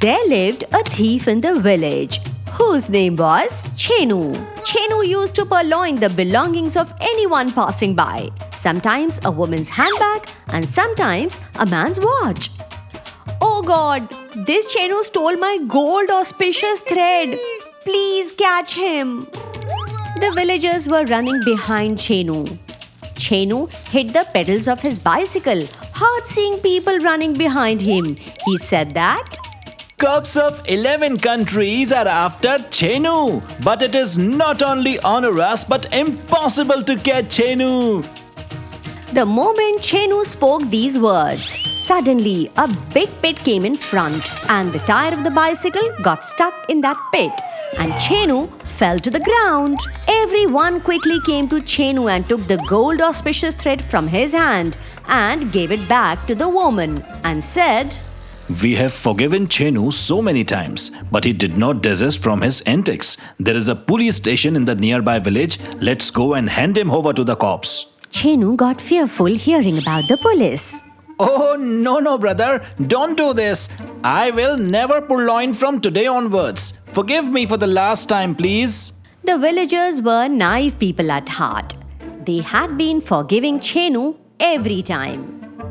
There lived a thief in the village whose name was Chenu. Chenu used to purloin the belongings of anyone passing by, sometimes a woman's handbag and sometimes a man's watch. Oh God, this Chenu stole my gold auspicious thread. Please catch him. The villagers were running behind Chenu. Chenu hit the pedals of his bicycle, hard seeing people running behind him. He said that Cops of 11 countries are after Chenu, but it is not only onerous but impossible to catch Chenu. the moment Chenu spoke these words, suddenly a big pit came in front and the tire of the bicycle got stuck in that pit and Chenu fell to the ground. Everyone quickly came to Chenu and took the gold auspicious thread from his hand and gave it back to the woman and said, We have forgiven Chenu so many times, but he did not desist from his antics. There is a police station in the nearby village. Let's go and hand him over to the cops. Chenu got fearful hearing about the police. Oh, no, brother. Don't do this. I will never purloin from today onwards. Forgive me for the last time, please. The villagers were naive people at heart. They had been forgiving Chenu every time.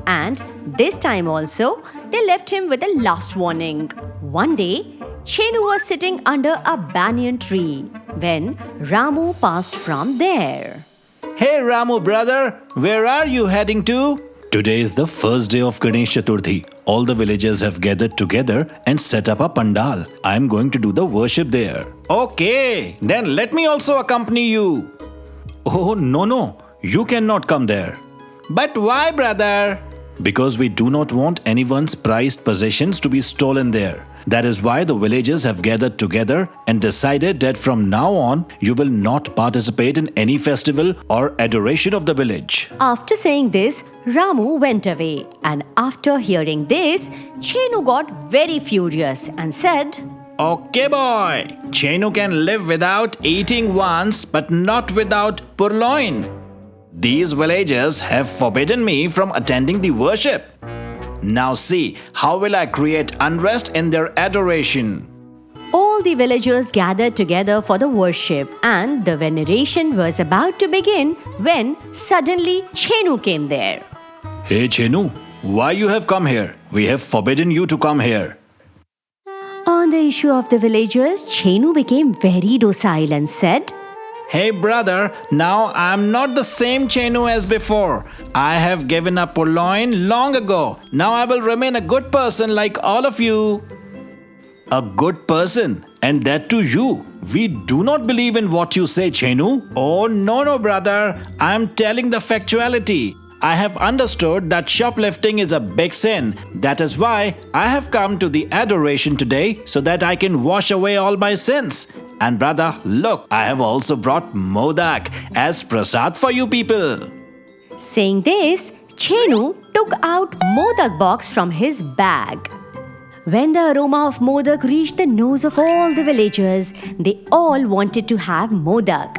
And this time also, they left him with a last warning. One day, Chenu was sitting under a banyan tree when Ramu passed from there. Hey, Ramu, brother. Where are you heading to? Today is the first day of Ganesh Chaturthi. All the villagers have gathered together and set up a pandal. I am going to do the worship there. Okay, then let me also accompany you. Oh, no. You cannot come there. But why, brother? Because we do not want anyone's prized possessions to be stolen there. That is why the villagers have gathered together and decided that from now on, you will not participate in any festival or adoration of the village. After saying this, Ramu went away. And after hearing this, Chenu got very furious and said, Okay, boy. Chenu can live without eating once, but not without purloin. These villagers have forbidden me from attending the worship. Now see, how will I create unrest in their adoration? All the villagers gathered together for the worship and the veneration was about to begin when suddenly Chenu came there. Hey Chenu, why you have come here? We have forbidden you to come here. On the issue of the villagers, Chenu became very docile and said, Hey brother, now I am not the same Chenu as before. I have given up purloin long ago. Now I will remain a good person like all of you. A good person? And that to you? We do not believe in what you say, Chenu. Oh no, brother. I am telling the factuality. I have understood that shoplifting is a big sin. That is why I have come to the adoration today so that I can wash away all my sins. And brother, look, I have also brought modak as prasad for you people. Saying this, Chenu took out modak box from his bag. When the aroma of modak reached the nose of all the villagers, they all wanted to have modak.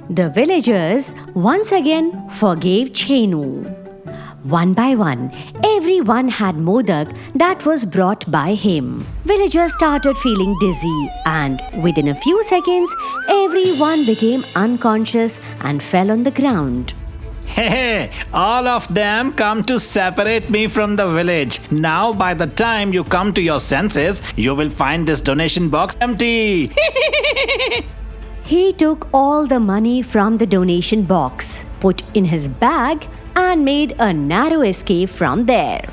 The villagers once again forgave Chenu. One by one, everyone had modak that was brought by him. Villagers started feeling dizzy and within a few seconds, everyone became unconscious and fell on the ground. Hey, all of them come to separate me from the village. Now by the time you come to your senses, you will find this donation box empty. He took all the money from the donation box, put in his bag and made a narrow escape from there.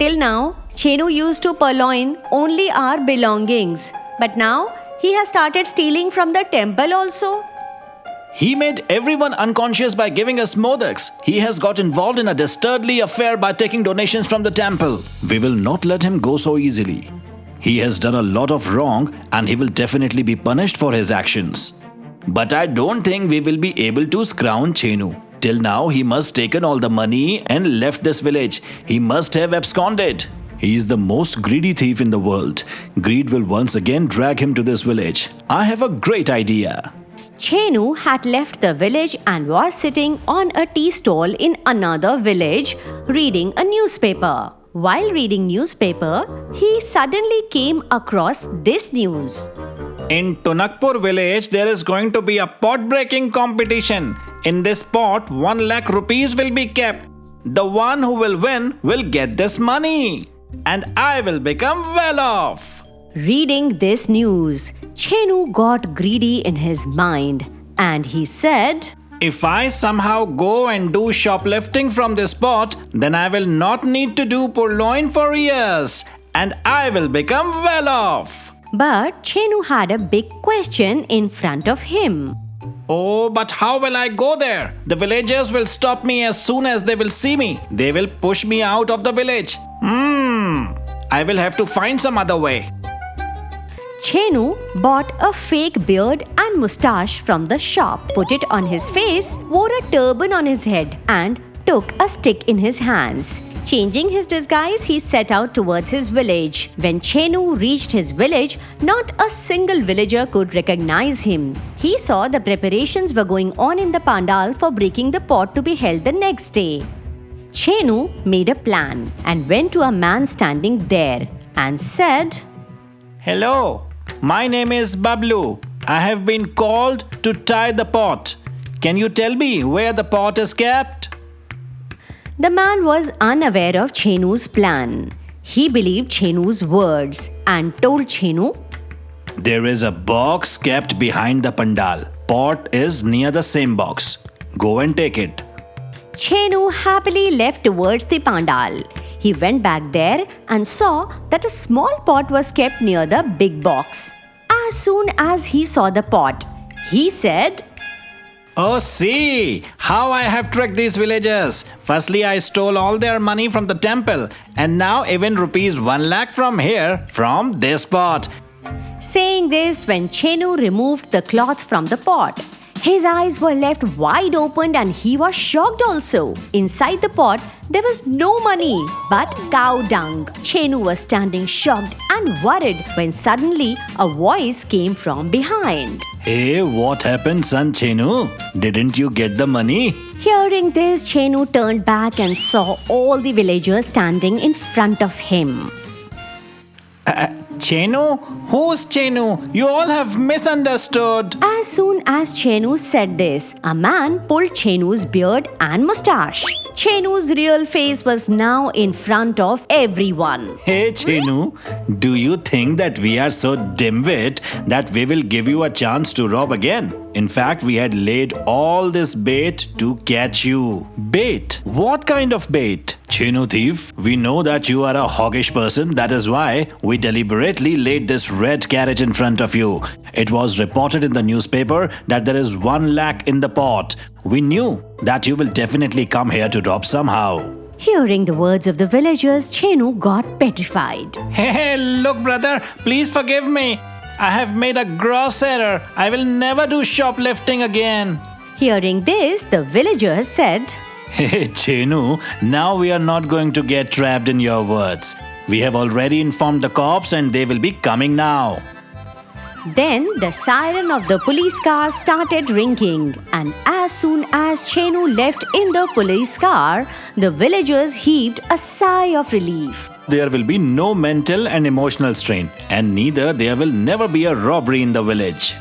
Till now, Chenu used to purloin only our belongings. But now, he has started stealing from the temple also. He made everyone unconscious by giving us modaks. He has got involved in a dastardly affair by taking donations from the temple. We will not let him go so easily. He has done a lot of wrong and he will definitely be punished for his actions. But I don't think we will be able to scrounge Chenu. Till now, he must taken all the money and left this village. He must have absconded. He is the most greedy thief in the world. Greed will once again drag him to this village. I have a great idea. Chenu had left the village and was sitting on a tea stall in another village reading a newspaper. While reading newspaper, he suddenly came across this news. In Tunakpur village, there is going to be a pot breaking competition. In this pot, 1 lakh rupees will be kept. The one who will win will get this money. And I will become well off. Reading this news, Chenu got greedy in his mind and he said, If I somehow go and do shoplifting from this pot, then I will not need to do purloin for years. And I will become well off. But Chenu had a big question in front of him. Oh, but how will I go there? The villagers will stop me as soon as they will see me. They will push me out of the village. I will have to find some other way. Chenu bought a fake beard and mustache from the shop, put it on his face, wore a turban on his head, and took a stick in his hands. Changing his disguise, he set out towards his village. When Chenu reached his village, not a single villager could recognize him. He saw the preparations were going on in the pandal for breaking the pot to be held the next day. Chenu made a plan and went to a man standing there and said, Hello, my name is Bablu. I have been called to tie the pot. Can you tell me where the pot is kept? The man was unaware of Chenu's plan. He believed Chenu's words and told Chenu, There is a box kept behind the pandal. Pot is near the same box. Go and take it. Chenu happily left towards the pandal. He went back there and saw that a small pot was kept near the big box. As soon as he saw the pot, he said, Oh, see how I have tricked these villagers. Firstly, I stole all their money from the temple, and now even rupees 1 lakh from here, from this pot. Saying this, when Chenu removed the cloth from the pot, his eyes were left wide open and he was shocked also. Inside the pot, there was no money but cow dung. Chenu was standing shocked and worried when suddenly a voice came from behind. Hey, what happened, son Chenu? Didn't you get the money? Hearing this, Chenu turned back and saw all the villagers standing in front of him. Chenu? Who's Chenu? You all have misunderstood. As soon as Chenu said this, a man pulled Chenu's beard and mustache. Chenu's real face was now in front of everyone. Hey Chenu, do you think that we are so dim-wit that we will give you a chance to rob again? In fact, we had laid all this bait to catch you. Bait? What kind of bait? Chenu thief, we know that you are a hoggish person. That is why we deliberately laid this red carrot in front of you. It was reported in the newspaper that there is 1 lakh in the pot. We knew that you will definitely come here to rob somehow. Hearing the words of the villagers, Chenu got petrified. Hey, look brother, please forgive me. I have made a gross error. I will never do shoplifting again. Hearing this, the villagers said, Hey Chenu, now we are not going to get trapped in your words. We have already informed the cops and they will be coming now. Then the siren of the police car started ringing, and as soon as Chenu left in the police car, the villagers heaved a sigh of relief. There will be no mental and emotional strain, and neither there will never be a robbery in the village.